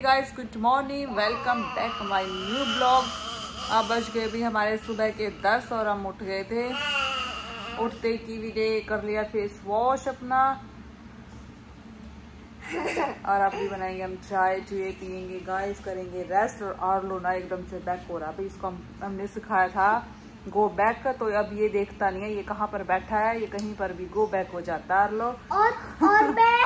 Guys good morning, welcome back my new blog. अब बज गए भी हमारे सुबह के 10 और हम उठ गए थे। उठते कीवी ने कर लिया फेस वॉश अपना और अभी बनाएंगे हम चाय चुए पियेंगे गाइस, करेंगे रेस्ट। और आर्लो ना एकदम से बैक हो रहा है। इसको हमने सिखाया था गो बैक का, तो अब ये देखता नहीं है ये कहाँ पर बैठा है, ये कहीं पर भी गो बैक हो जाता है आर्लो। और मैं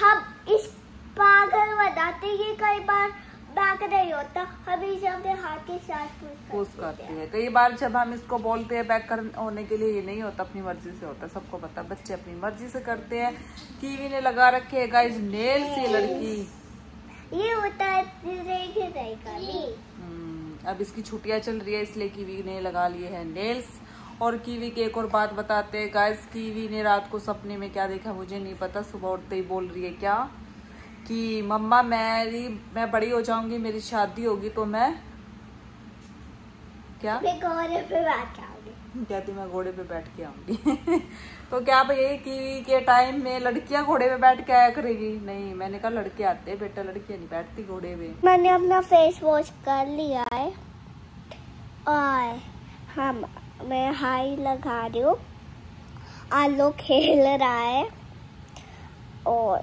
हम इस पागल बताते ये कई बार बैक नहीं होता, हमेशा अपने हाथ के साथ पुश करती है। कई बार जब हम इसको बोलते हैं बैक होने के लिए, ये नहीं होता, अपनी मर्जी से होता है। सबको पता, बच्चे अपनी मर्जी से करते हैं। कीवी ने लगा रखे है गाइस नेल्स, ये लड़की ये होता है अब इसकी छुट्टियां चल रही है इसलिए कीवी ने लगा लिए हैं नेल्स। और कीवी की एक और बात बताते हैं गाइस, कीवी ने रात को सपने में क्या देखा मुझे नहीं पता। सुबह उठते ही बोल रही है क्या कि मम्मा मैं बड़ी हो जाऊंगी, मेरी शादी होगी तो मैं क्या घोड़े पे बैठ आऊंगी, कहती मैं घोड़े पे बैठ के आऊंगी। तो क्या भाई कीवी के टाइम में लड़कियां घोड़े पे बैठ के आया करेगी? नहीं, मैंने कहा लड़के आते हैं बेटा, लड़कियां नहीं बैठती घोड़े पे। मैंने अपना फेस वॉश कर लिया है और मैं हाई लगा रही हूँ। आलो खेल रहा है और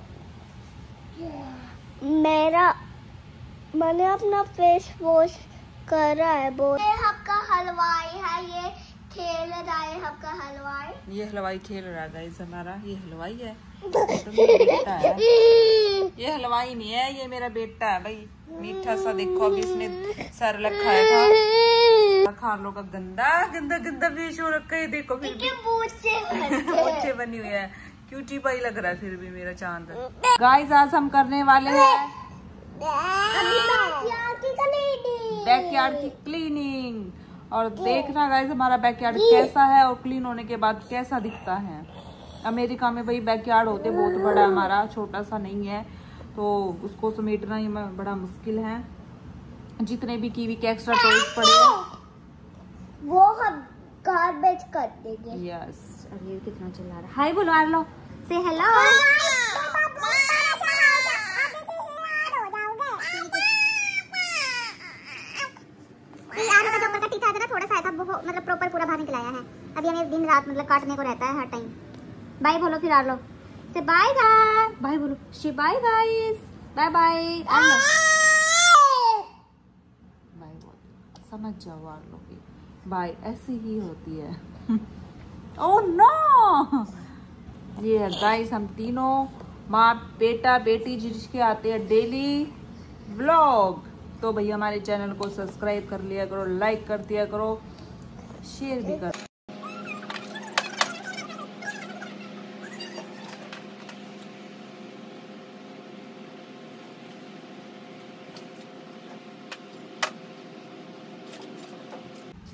मैंने अपना फेस वॉश कर रहा है। ये आपका हलवाई है, ये खेल रहा है आपका हलवाई। ये हलवाई खेल रहा है गाइस हमारा, ये हलवाई है। तो मेरा बेटा है, ये हलवाई नहीं है, ये मेरा बेटा है भाई। मीठा सा देखो, अभी इसने सर खाया था। खा लो का गंदा गंदा गंदा फेस हो रखा है, देखो फिर भी बच्चे बनी हुई है। क्यूटी पाई लग रहा है फिर भी मेरा चांद। गाइस आज हम करने वाले हैं बैकयार्ड की क्लीनिंग। और देखना गाइस हमारा बैकयार्ड कैसा है और क्लीन होने के बाद कैसा दिखता है। अमेरिका में भाई बैकयार्ड होते बहुत बड़ा, हमारा छोटा सा नहीं है, तो उसको समेटना ही बड़ा मुश्किल है। जितने भी कीवी के एक्स्ट्रा टॉयज पड़े वो हम गार्बेज कर देंगे। यस। ये कितना चिल्ला रहा है। हाय बोलो आर्लो, से हेलो। थोड़ा सा था, मतलब प्रॉपर पूरा बाहर निकलाया है। अभी हमें दिन रात मतलब काटने को रहता है हर टाइम। बाय बोलो फिर आर्लो से, बाय बाय बोलो शी, bye guys, bye bye Arlo, bye बोल, समझ जाओ आर्लो की बाय ऐसी ही होती है। ओह नो, ये है गाइस हम तीनों माँ बेटा बेटी जिसके आते हैं डेली व्लॉग। तो भैया हमारे चैनल को सब्सक्राइब कर लिया करो, लाइक कर दिया करो, शेयर भी कर।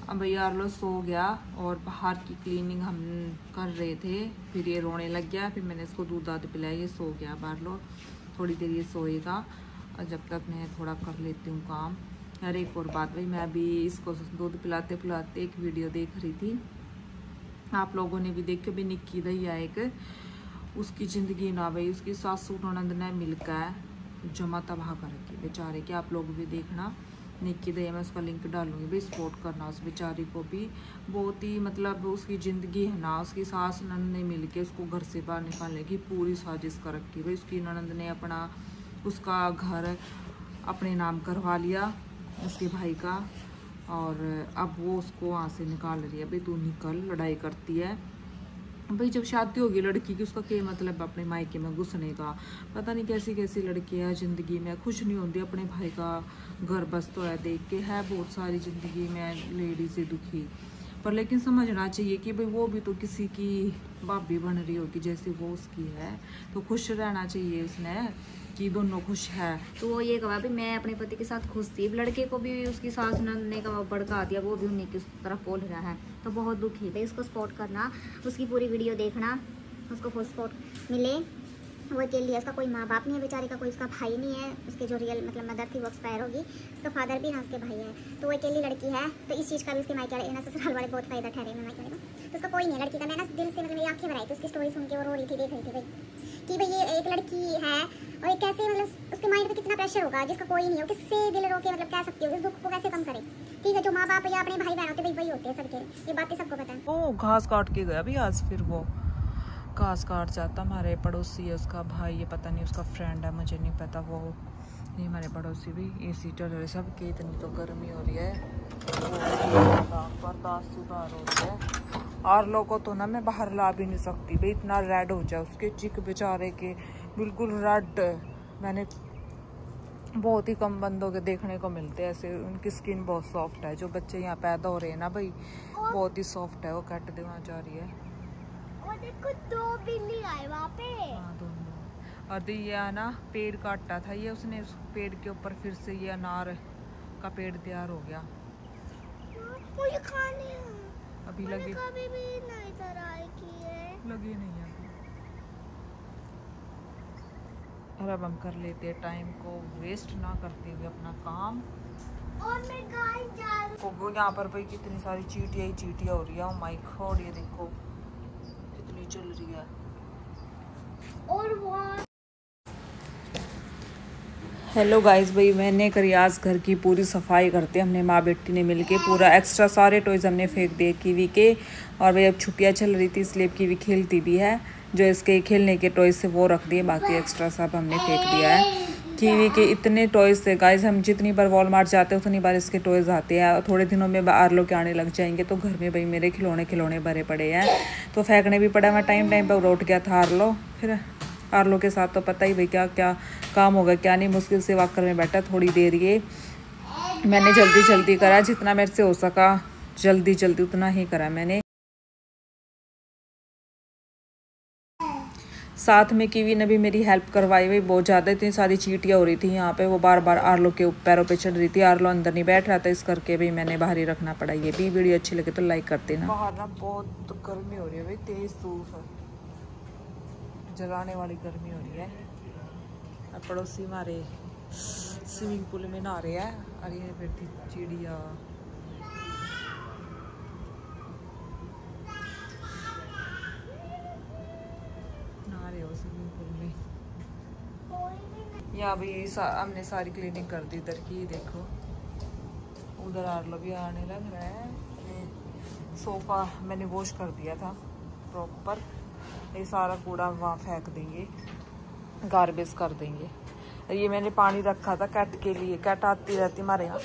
अब भैया आर्लो सो गया और बाहर की क्लीनिंग हम कर रहे थे, फिर ये रोने लग गया। फिर मैंने इसको दूध दाद पिलाया, ये सो गया। आर्लो थोड़ी देर ये सोएगा और जब तक मैं थोड़ा कर लेती हूँ काम। और एक और बात भाई, मैं अभी इसको दूध पिलाते पिलाते एक वीडियो देख रही थी, आप लोगों ने भी देखी भी। निक्की दैया एक उसकी ज़िंदगी ना भाई, उसकी सासू ननद ने मिलकर जमा तबाह कर रखी बेचारे की। आप लोग भी देखना निक्की दैया, मैं उसका लिंक डालूंगी भाई, सपोर्ट करना उस बेचारी को भी। बहुत ही मतलब उसकी ज़िंदगी है ना, उसकी सास ननद ने मिल के उसको घर से बाहर निकालने की पूरी साजिश कर रखी भाई। उसकी ननद ने उसका घर अपने नाम करवा लिया उसके भाई का, और अब वो उसको वहाँ से निकाल रही है भाई, तू निकल, लड़ाई करती है भाई। जब शादी होगी लड़की की, उसका क्या मतलब अपने मायके में घुसने का? पता नहीं कैसी कैसी लड़की है ज़िंदगी में, खुश नहीं होती अपने भाई का घर बस तो है देख के। है बहुत सारी ज़िंदगी में लेडीज से दुखी, पर लेकिन समझना चाहिए कि भाई वो भी तो किसी की भाभी बन रही होगी जैसे वो उसकी है, तो खुश रहना चाहिए उसने कि दोनों खुश है। तो वो ये कहा भी मैं अपने पति के साथ खुश थी, लड़के को भी उसकी सास ने कहा भड़का दिया, वो भी उन्हीं की तरफ बोल रहा है, तो बहुत दुखी भाई। उसको सपोर्ट करना, उसकी पूरी वीडियो देखना, उसको फुल सपोर्ट मिले। वो अकेली है, उसका कोई माँ बाप नहीं है बेचारे का, कोई उसका भाई नहीं है। उसके जो रियल मतलब मदर थी वो एक्सपायर होगी, उसका फादर भी ना उसके भाई है, तो वो अकेली लड़की है। तो इस चीज़ का भी उसके मायके वाले ससुराल वाले बहुत फ़ायदा ठहरे हैं मायके वाले को। तो उसका कोई नहीं है लड़की का। मैं ना दिल से मतलब मेरी आंखें भराई थी उसकी स्टोरी सुन के और रो रही थी, देख रही थी भाई कि भाई ये एक लड़की है और एक कैसे मतलब उसके माइंड पे कितना प्रेशर होगा जिसका कोई नहीं हो, किससे दिल रोके मतलब कह सकती हो, इस दुख को कैसे कम करे। ठीक है, जो माँ बाप या अपने भाई बहन होते वही होते हैं सबके, ये बातें सबको पता है। ओ घास काट के गया भी आज, फिर वो घास काट जाता। हमारे पड़ोसी है उसका भाई, ये पता नहीं उसका फ्रेंड है, मुझे नहीं पता। वो ये हमारे पड़ोसी भी एसी चल रहे सब के, इतनी तो गर्मी हो रही है, बर्दाश्त सुधार हो रही है। और लोगों तो ना मैं बाहर ला भी नहीं सकती भाई, इतना रेड हो जाए उसके चिक बेचारे के, बिल्कुल रेड। मैंने बहुत ही कम बंदों के देखने को मिलते हैं ऐसे, उनकी स्किन बहुत सॉफ्ट है। जो बच्चे यहाँ पैदा हो रहे हैं ना भाई, बहुत ही सॉफ्ट है। वो कट दे वहाँ जा रही है, और देखो 2 बिल्ली आए वहाँ पे। हाँ दोनों। और ये ना पेड़ काटा था ये उसने, उस पेड़ के ऊपर फिर से ये अनार का पेड़ तैयार हो गया। मुझे खाने हैं। अभी लगे कभी भी नहीं ट्राई किए, लगे नहीं है अभी। और अब हम कर लेते हैं टाइम को वेस्ट ना करते हुए अपना काम। और मैं गाइस जा रही हूँ यहाँ पर भाई कितनी सारी चींटियाँ ही चींटियाँ हो रही है। ओ माय गॉड, ये देखो कितनी चल रही है। और वो हेलो गाइस, भाई मैंने करी आज घर की पूरी सफाई करते, हमने माँ बेटी ने मिलके पूरा एक्स्ट्रा सारे टॉयज़ हमने फेंक दिए कीवी के। और भाई अब छुट्टियाँ चल रही थी इसलिए कीवी खेलती भी है, जो इसके खेलने के टॉयज़ से वो रख दिए, बाकी एक्स्ट्रा सब हमने फेंक दिया है। कीवी के इतने टॉयज़ थे गाइस, हम जितनी बार वॉलमार्ट जाते हैं उतनी बार इसके टॉयज़ आते हैं। थोड़े दिनों में आरलो के आने लग जाएंगे, तो घर में भाई मेरे खिलौने भरे पड़े हैं, तो फेंकने भी पड़ा। मैं टाइम पर उठ गया था आरलो, फिर आरलो के साथ तो पता ही भाई क्या क्या काम होगा क्या नहीं। मुश्किल से वाकर में बैठा थोड़ी देर, ये मैंने जल्दी करा, जितना मेरे से हो सका जल्दी उतना ही करा मैंने। साथ में कीवी ने भी मेरी हेल्प करवाई हुई बहुत ज़्यादा, इतनी सारी चींटियाँ हो रही थी यहाँ पे, वो बार बार आरलो के पैरों पे चढ़ रही थी। आरलो अंदर नहीं बैठ रहा था, इस करके भी मैंने बाहर ही रखना पड़ा। ये भी वीडियो अच्छी लगे तो लाइक कर देना। बाहर ना बहुत गर्मी हो रही है भाई, तेज धूप है, जलाने वाली गर्मी हो रही है। और पड़ोसी हमारे स्विमिंग पूल में नहा रहे हैं, और ये फिर थी चिड़िया। नहा रहे हो स्विमिंग पूल में। यहाँ भी हमने सारी क्लीनिंग कर दी इधर की, देखो उधर आरलो भी आने लग रहा है। सोफा मैंने वॉश कर दिया था प्रॉपर, ये सारा कूड़ा वहाँ फेंक देंगे, गार्बेज कर देंगे। ये मैंने पानी रखा था कैट के लिए, कैट आती रहती हमारे यहाँ।